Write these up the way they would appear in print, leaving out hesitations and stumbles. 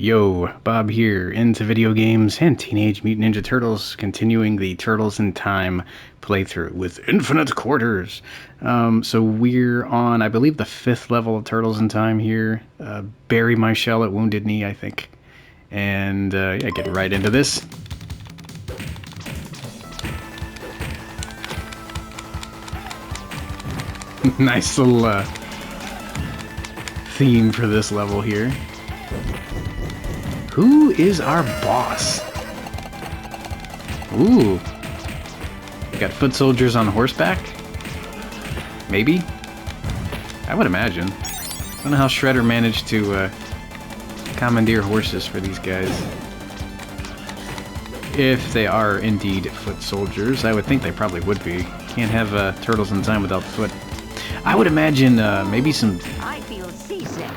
Yo, Bob here, into video games and Teenage Mutant Ninja Turtles, continuing the Turtles in Time playthrough with infinite quarters. So we're on, I believe, the 5th level of Turtles in Time here. Bury my shell at Wounded Knee, I think. And yeah, get right into this. Nice little theme for this level here. Who is our boss? Ooh. We got foot soldiers on horseback? Maybe? I would imagine. I don't know how Shredder managed to commandeer horses for these guys. If they are indeed foot soldiers, I would think they probably would be. Can't have Turtles in Time without foot. I would imagine maybe some... I feel seasick.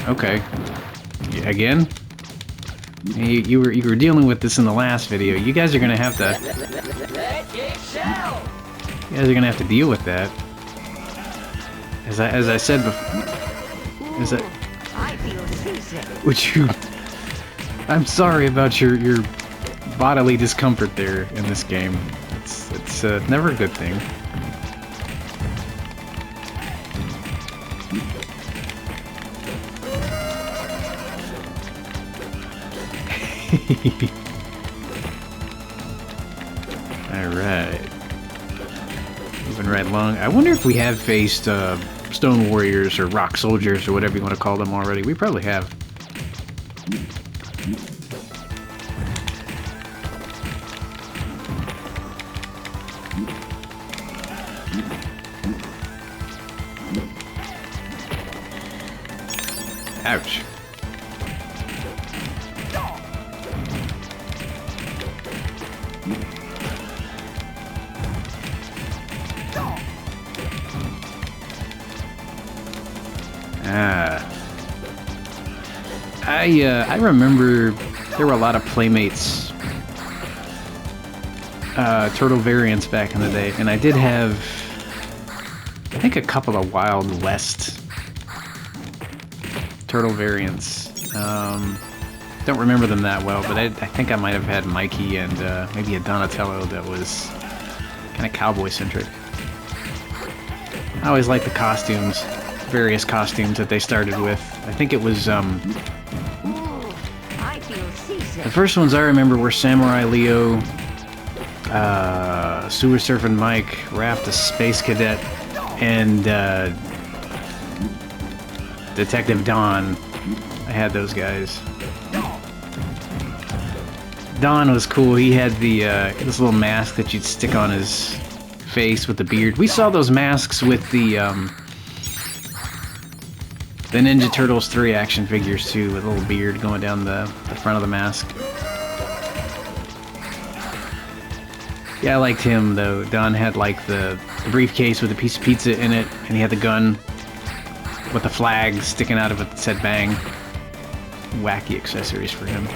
Okay. Again? You were dealing with this in the last video. You guys are gonna have to... You guys are gonna have to deal with that. As I said before... I feel seasick. Would you... I'm sorry about your bodily discomfort there in this game. It's never a good thing. Alright. Moving right along. I wonder if we have faced Stone Warriors or Rock Soldiers or whatever you want to call them already. We probably have. Ouch. I remember there were a lot of Playmates Turtle variants back in the day, and I did have, I think, a couple of Wild West Turtle variants. Don't remember them that well, but I think I might have had Mikey and maybe a Donatello that was kind of cowboy-centric. I always liked the costumes, various costumes that they started with. I think it was, the first ones I remember were Samurai Leo, Sewer Surfing Mike, Raph the Space Cadet, and Detective Don. I had those guys. Don was cool. He had the this little mask that you'd stick on his face with the beard. We saw those masks with the Ninja Turtles 3 action figures too, with a little beard going down the front of the mask. Yeah, I liked him though. Don had like the briefcase with a piece of pizza in it, and he had the gun with the flag sticking out of it that said bang. Wacky accessories for him.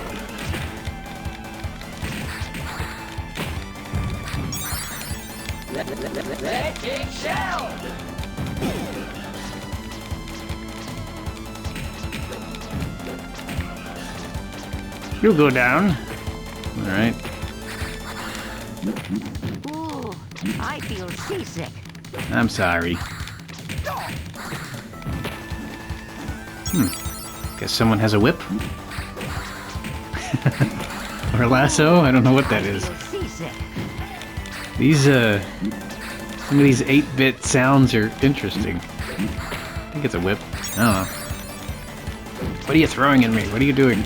You'll go down. Alright. Ooh, I feel seasick. I'm sorry. Guess someone has a whip? Or a lasso? I don't know what that is. These, some of these 8-bit sounds are interesting. I think it's a whip. I don't know. What are you throwing at me? What are you doing?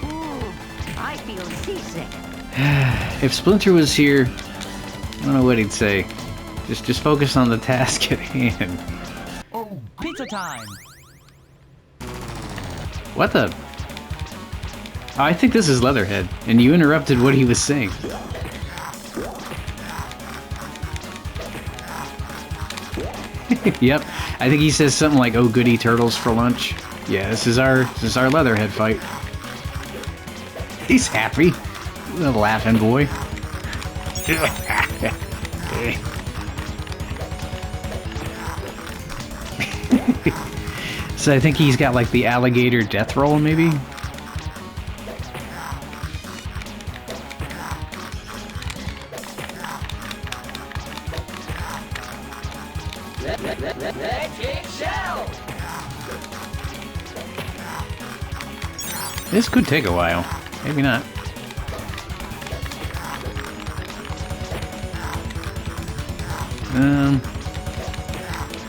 Ooh, I feel seasick. If Splinter was here, I don't know what he'd say. Just focus on the task at hand. Oh, pizza time! What the? Oh, I think this is Leatherhead, and you interrupted what he was saying. Yep, I think he says something like, "Oh, goody turtles for lunch." Yeah, this is our Leatherhead fight. He's happy, the laughing boy. So I think he's got like the alligator death roll, maybe? This could take a while. Maybe not.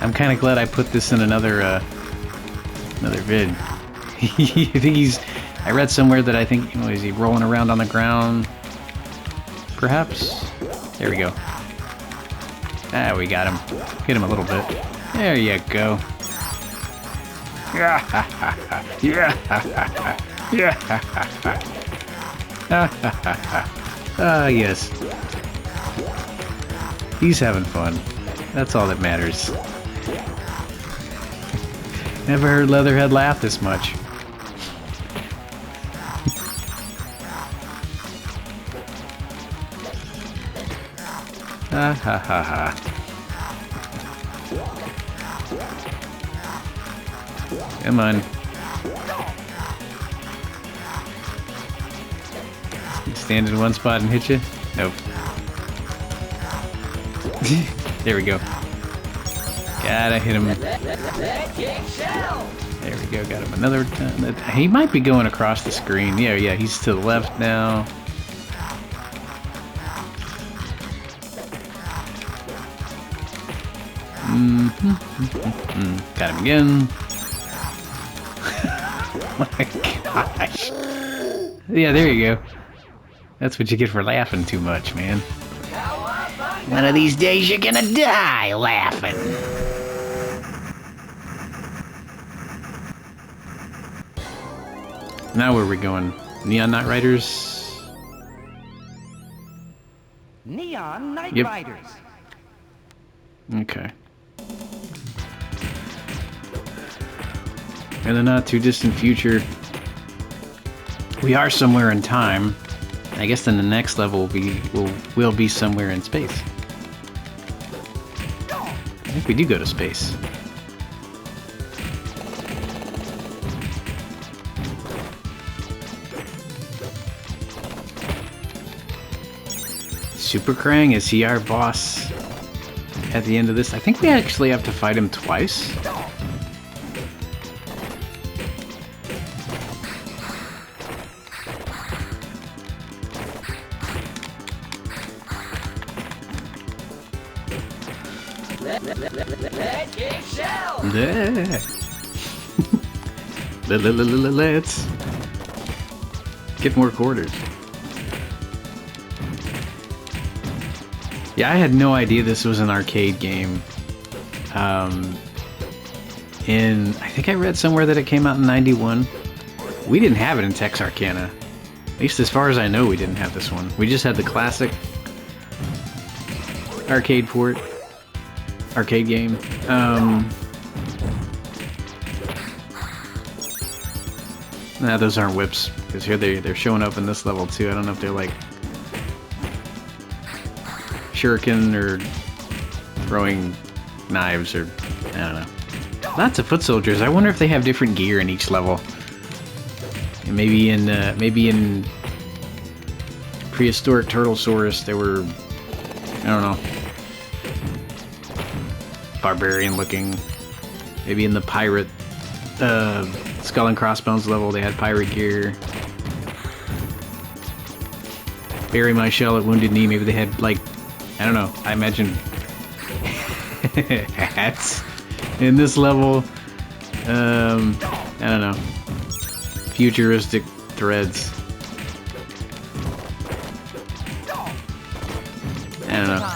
I'm kind of glad I put this in another vid. I think he's... I read somewhere that I think, you know, is he rolling around on the ground? Perhaps? There we go. Ah, we got him. Hit him a little bit. There you go. Yeah. Ah, yes. He's having fun. That's all that matters. Never heard Leatherhead laugh this much. Ha ha ha ha. Come on. Stand in one spot and hit you? Nope. There we go. Gotta hit him. There we go, got him another time. He might be going across the screen. Yeah, he's to the left now. Got him again. Oh my gosh. Yeah, there you go. That's what you get for laughing too much, man. One of these days you're gonna die laughing. Now where are we going? Neon Knight Riders? Neon Knight Yep. Riders. Okay. In the not too distant future, we are somewhere in time. I guess then the next level will be somewhere in space. I think we do go to space. Super Krang, is he our boss at the end of this? I think we actually have to fight him twice. Let's get more quarters. Yeah, I had no idea this was an arcade game. And I think I read somewhere that it came out in '91. We didn't have it in Texarkana. At least as far as I know, we didn't have this one. We just had the classic arcade port. Arcade game. Nah, those aren't whips. Because here they're showing up in this level too. I don't know if they're like shuriken or throwing knives or I don't know. Lots of foot soldiers. I wonder if they have different gear in each level. And maybe in prehistoric Turtlesaurus there were, I don't know, barbarian looking. Maybe in the pirate Skull and Crossbones level they had pirate gear. Bury My Shell at Wounded Knee, maybe they had like, I don't know, I imagine hats in this level. I don't know. Futuristic threads. I don't know.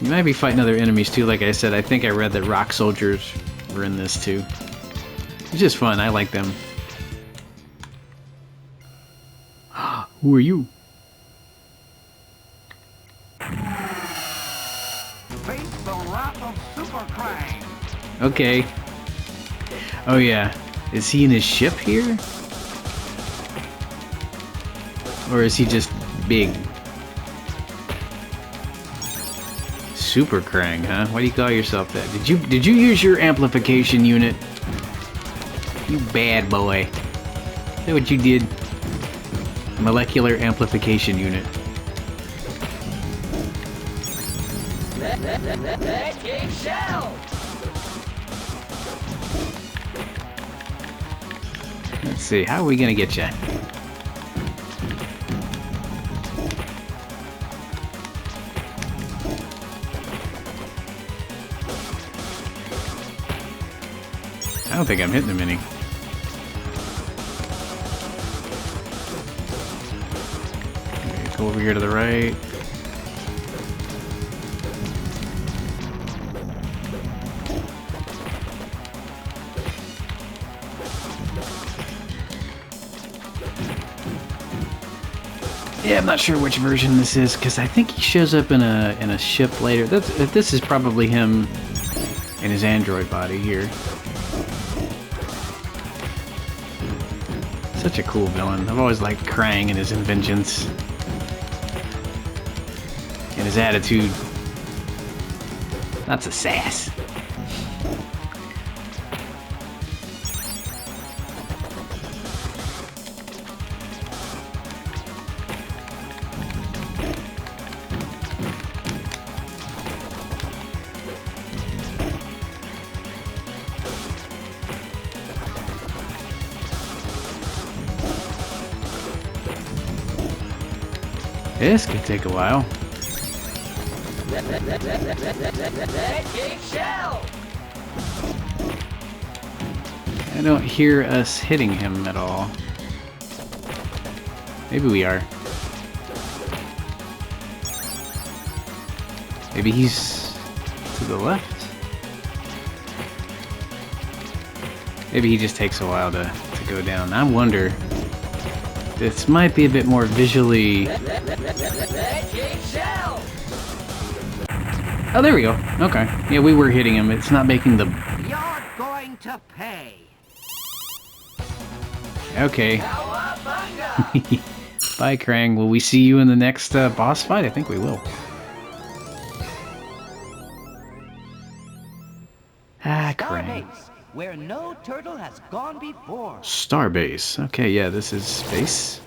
You might be fighting other enemies too, like I said. I think I read that rock soldiers were in this too. It's just fun, I like them. Who are you? Face the wrath of Super Krang. Okay. Oh yeah. Is he in his ship here? Or is he just big? Super Krang, huh? Why do you call yourself that? Did you use your amplification unit? You bad boy. Is that what you did? Molecular amplification unit. Let's see, how are we gonna get you? I don't think I'm hitting him any. Okay, go over here to the right. Yeah, I'm not sure which version this is because I think he shows up in a ship later. This is probably him in his android body here. Such a cool villain. I've always liked Krang and his inventions. And his attitude. Lots of sass. This could take a while. I don't hear us hitting him at all. Maybe we are. Maybe he's to the left? Maybe he just takes a while to go down. I wonder. This might be a bit more visually... Oh, there we go. Okay. Yeah, we were hitting him. It's not making the... You're going to pay. Okay. Bye, Krang. Will we see you in the next boss fight? I think we will. Ah, Krang. Starbase, where no turtle has gone before. Starbase. Okay, yeah, this is space.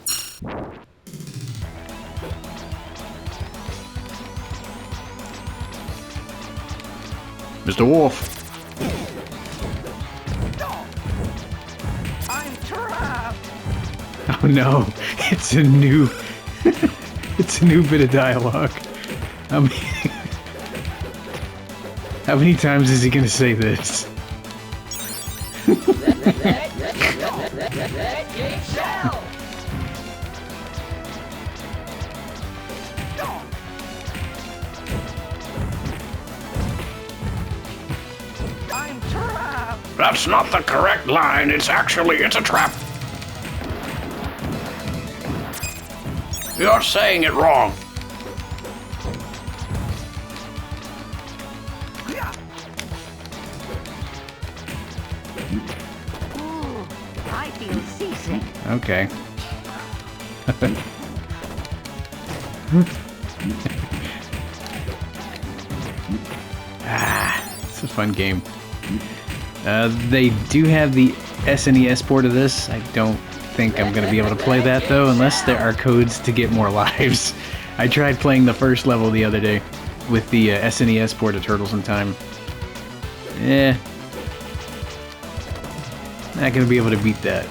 Mr. Wolf. I'm trapped. Oh no, it's a new it's a new bit of dialogue. How many times is he gonna say this? I'm trapped. That's not the correct line. It's a trap. You're saying it wrong. Ooh, I feel seasick. Okay. It's a fun game. They do have the SNES port of this. I don't think I'm going to be able to play that though, unless there are codes to get more lives. I tried playing the first level the other day with the SNES port of Turtles in Time. Not going to be able to beat that.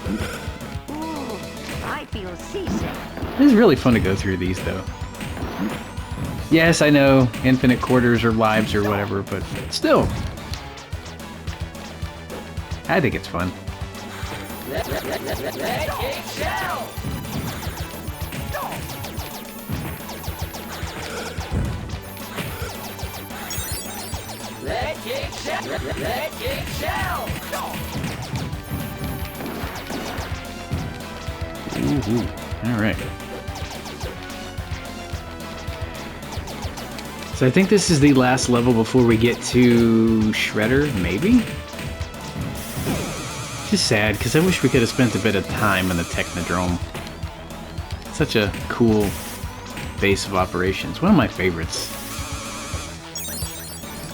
Ooh, I feel seasick. It is really fun to go through these though. Yes, I know, infinite quarters or lives or whatever, but still. I think it's fun. Ooh, all right. So I think this is the last level before we get to Shredder, maybe? Just sad, because I wish we could have spent a bit of time in the Technodrome. Such a cool base of operations. One of my favorites.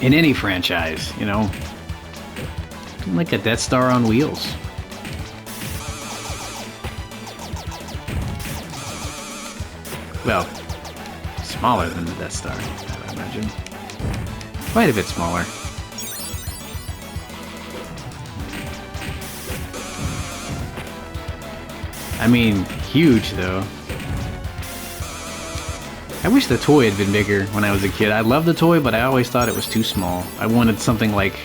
In any franchise, you know. Like a Death Star on wheels. Well, smaller than the Death Star, I imagine. Quite a bit smaller. I mean, huge though. I wish the toy had been bigger when I was a kid. I loved the toy, but I always thought it was too small. I wanted something like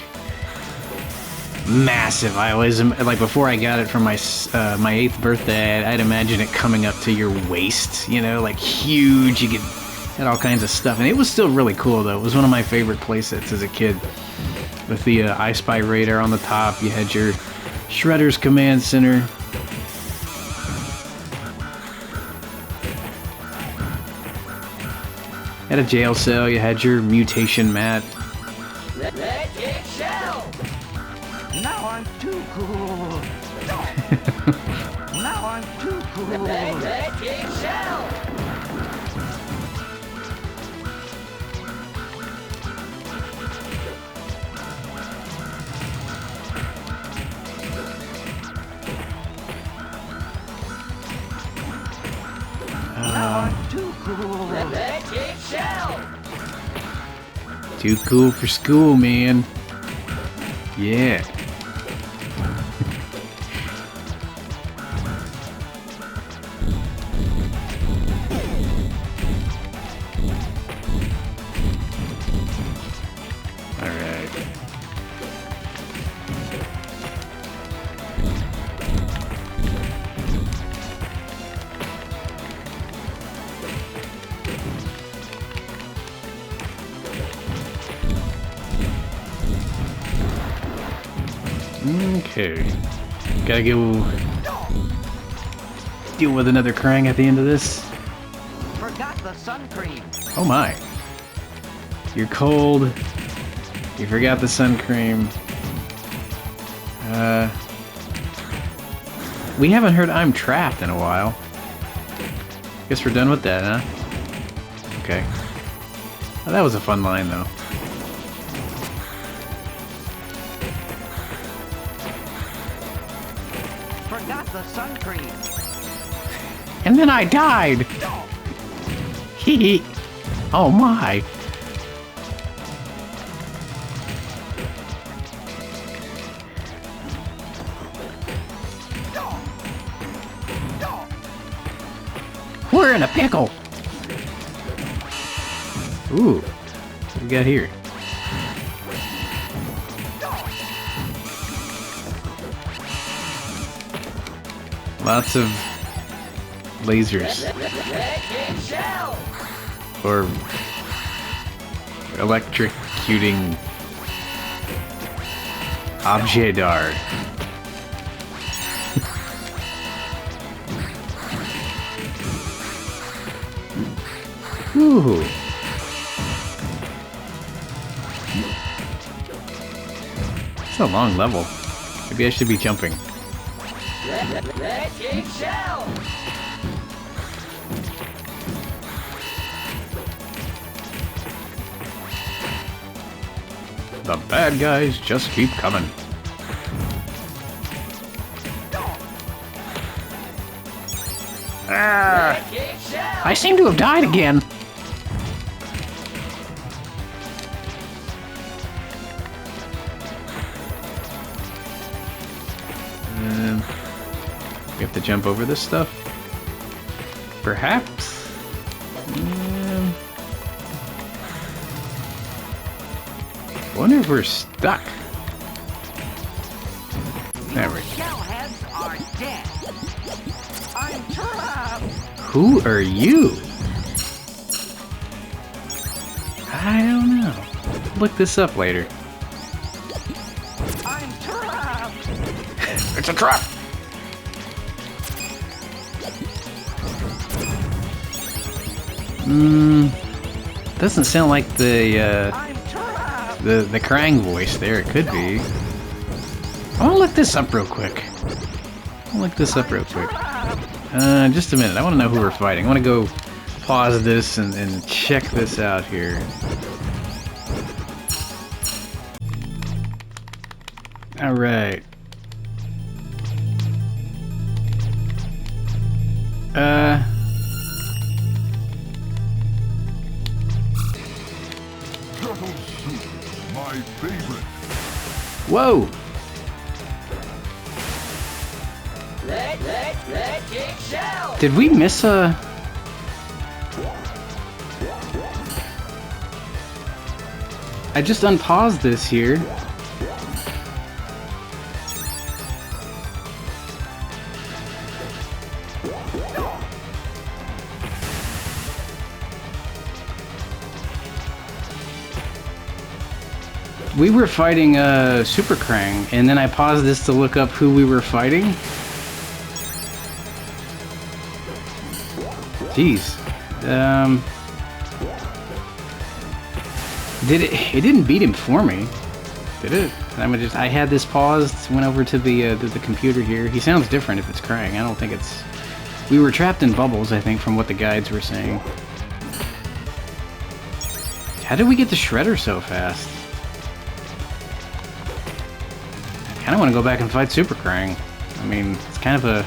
massive. I always, like, before I got it for my my 8th birthday, I'd imagine it coming up to your waist, you know, like huge. You could had all kinds of stuff, and it was still really cool though. It was one of my favorite playsets as a kid. With the I Spy radar on the top, you had your Shredder's command center. Had a jail cell, you had your mutation mat. Magic shell. Now I'm too cool. Now I'm too cool. Magic shell. Now I'm too cool. Magic shell. Too cool for school, man. Yeah. Alright. Okay. Gotta go deal with another Krang at the end of this. Forgot the sun cream. Oh my. You're cold. You forgot the sun cream. We haven't heard I'm Trapped in a while. Guess we're done with that, huh? Okay. Oh, that was a fun line, though. Forgot the sun cream. And then I died! Hee hee. Oh my. We're in a pickle! Ooh. What do we got here? Lots of lasers. Or electrocuting objet d'art. Ooh. It's a long level. Maybe I should be jumping. Magic shell. The bad guys just keep coming. Magic shell. I seem to have died again. We have to jump over this stuff? Perhaps? I wonder if we're stuck. There we go. Shellheads are dead. I'm trapped. Who are you? I don't know. Look this up later. I'm trapped. It's a trap. Doesn't sound like the I'm trapped. the Krang voice there. It could be. I want to look this up real quick. Just a minute. I want to know who we're fighting. I want to go pause this and check this out here. All right. favorite. Whoa! Electric Shell. Did we miss a... I just unpaused this here. We were fighting Super Krang, and then I paused this to look up who we were fighting. Jeez. It didn't beat him for me, did it? I had this paused, went over to the computer here. He sounds different if it's Krang. I don't think it's... We were trapped in bubbles, I think, from what the guides were saying. How did we get the Shredder so fast? I kind of want to go back and fight Super Krang. I mean, it's kind of a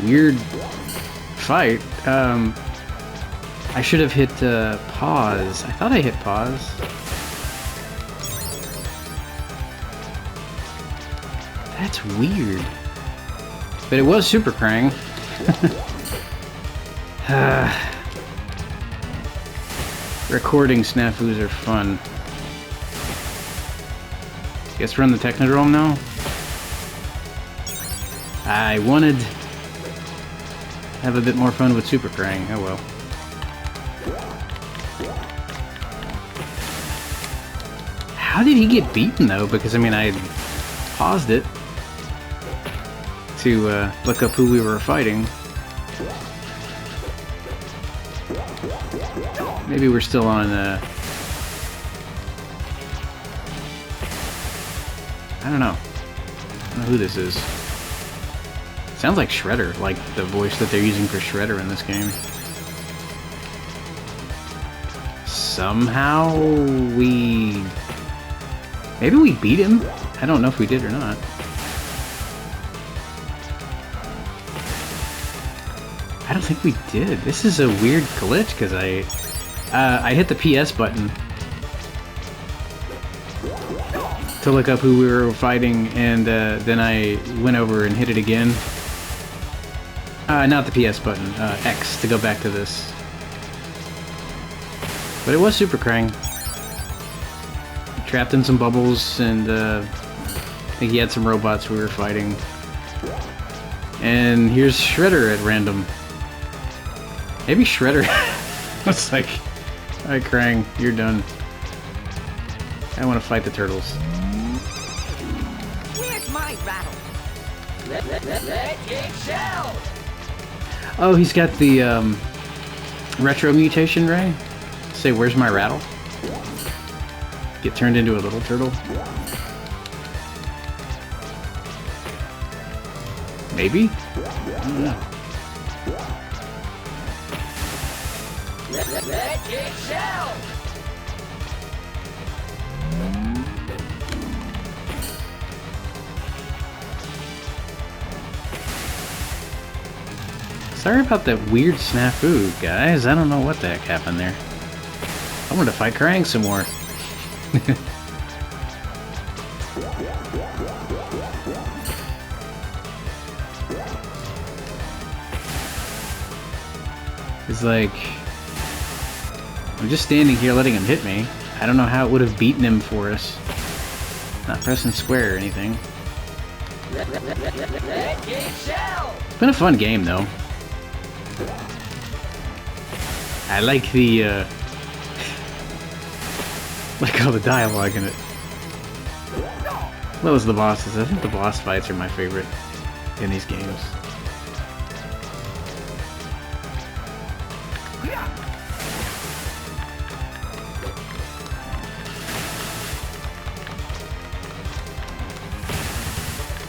weird fight. I should have hit pause. I thought I hit pause. That's weird. But it was Super Krang. Recording snafus are fun. Guess we're on the Technodrome now? I wanted to have a bit more fun with Super Krang. Oh well. How did he get beaten though? Because I mean, I paused it to look up who we were fighting. Maybe we're still on I don't know. I don't know who this is. Sounds like Shredder, like the voice that they're using for Shredder in this game. Somehow we... Maybe we beat him? I don't know if we did or not. I don't think we did. This is a weird glitch because I hit the PS button to look up who we were fighting, and then I went over and hit it again. Not the PS button, X to go back to this. But it was Super Krang. Trapped in some bubbles, and I think he had some robots we were fighting. And here's Shredder at random. Maybe Shredder was like, alright Krang, you're done. I want to fight the turtles. Where's my rattle? Electric Shell. Oh, he's got the retro mutation ray. Say, where's my rattle? Get turned into a little turtle. Maybe? I don't know. Electric Shell. Sorry about that weird snafu, guys. I don't know what the heck happened there. I wanted to fight Krang some more. It's like... I'm just standing here letting him hit me. I don't know how it would have beaten him for us. Not pressing square or anything. It's been a fun game, though. I like the, like all the dialogue in it. What was the bosses? I think the boss fights are my favorite in these games.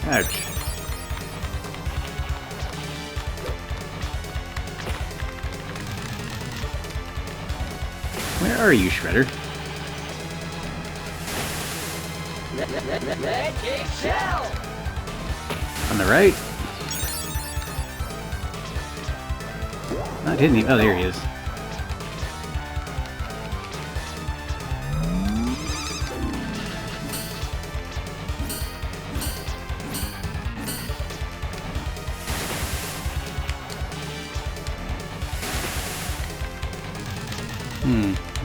Ouch. Where are you, Shredder? Electric Shell. On the right? Not hitting him. Oh, there he is.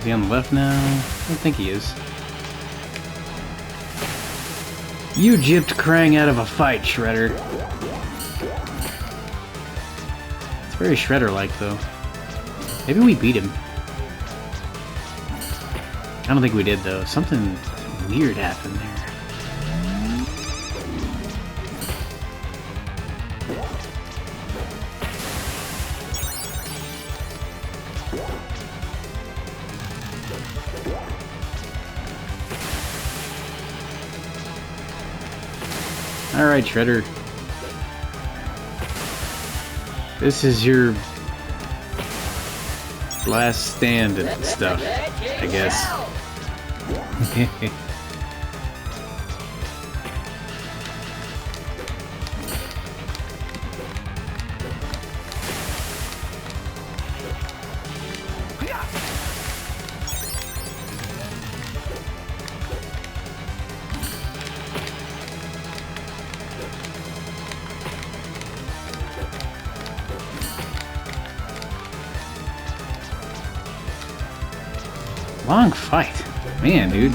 he on the left now? I don't think he is. You gypped Krang out of a fight, Shredder. It's very Shredder-like, though. Maybe we beat him. I don't think we did, though. Something weird happened there. Alright, Shredder. This is your last stand and stuff, I guess. Long fight. Man, dude.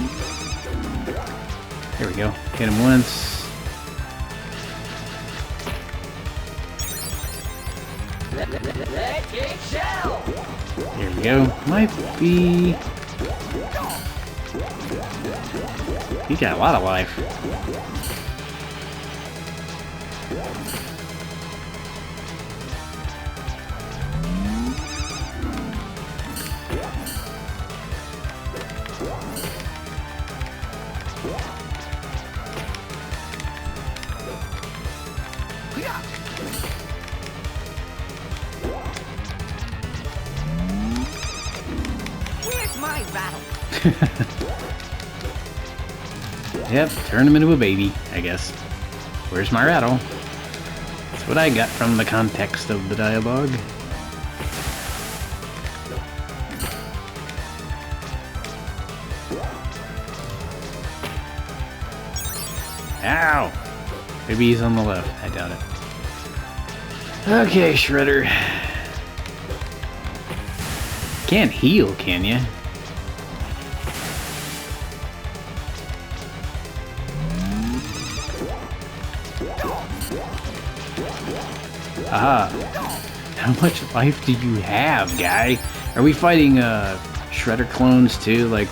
There we go. Hit him once. There we go. Might be... He got a lot of life. Where's my rattle? Yep, turn him into a baby, I guess. Where's my rattle? That's what I got from the context of the dialogue. Ow! Maybe he's on the left. I doubt it. Okay, Shredder. Can't heal, can ya? Aha. How much life do you have, guy? Are we fighting Shredder clones too? Like,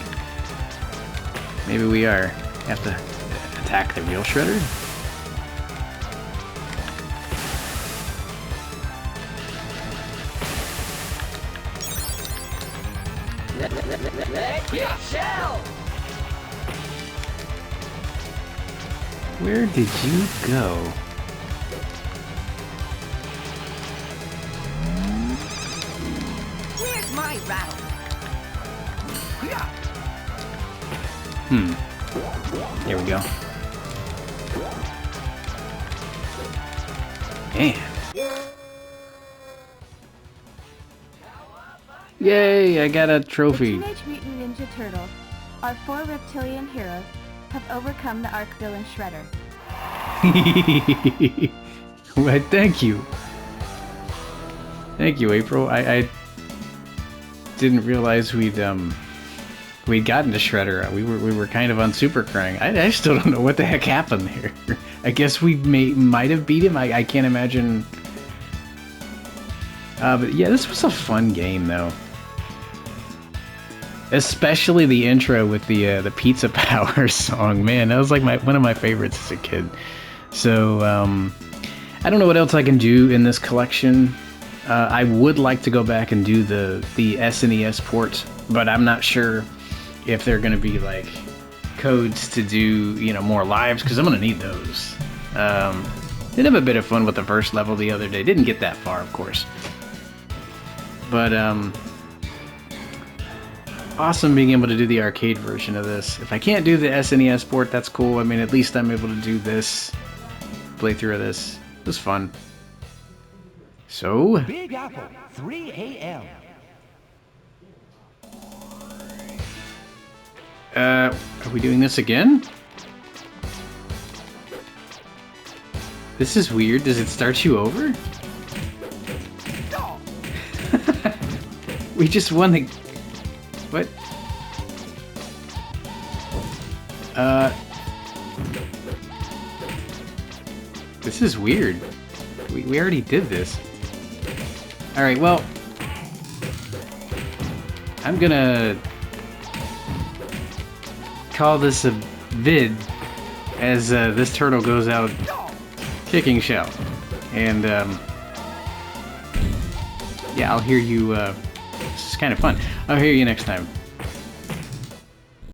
maybe we are. Have to attack the real Shredder? Where did you go? Where's my rattle? Here we go. Man. Yay, I got a trophy. The Teenage Mutant Ninja Turtles, our 4 reptilian heroes, have overcome the Arc villain Shredder. Well, thank you. Thank you, April. I didn't realize we'd gotten to Shredder. We were kind of on Super Krang. I still don't know what the heck happened there. I guess we might have beat him. I can't imagine. But yeah, this was a fun game though. Especially the intro with the Pizza Power song. Man, that was like one of my favorites as a kid. So I don't know what else I can do in this collection. I would like to go back and do the SNES port, but I'm not sure if they're going to be like codes to do, you know, more lives, because I'm going to need those. Did have a bit of fun with the first level the other day. Didn't get that far, of course. But awesome being able to do the arcade version of this. If I can't do the SNES port, that's cool. I mean, at least I'm able to do this playthrough of this. It was fun. So, Big Apple, 3 a.m. Are we doing this again? This is weird. Does it start you over? We just won the... What? This is weird. We already did this. Alright, well... I'm gonna... call this a vid as this turtle goes out kicking Shell. And, yeah, I'll hear you... this is kind of fun. I'll hear you next time.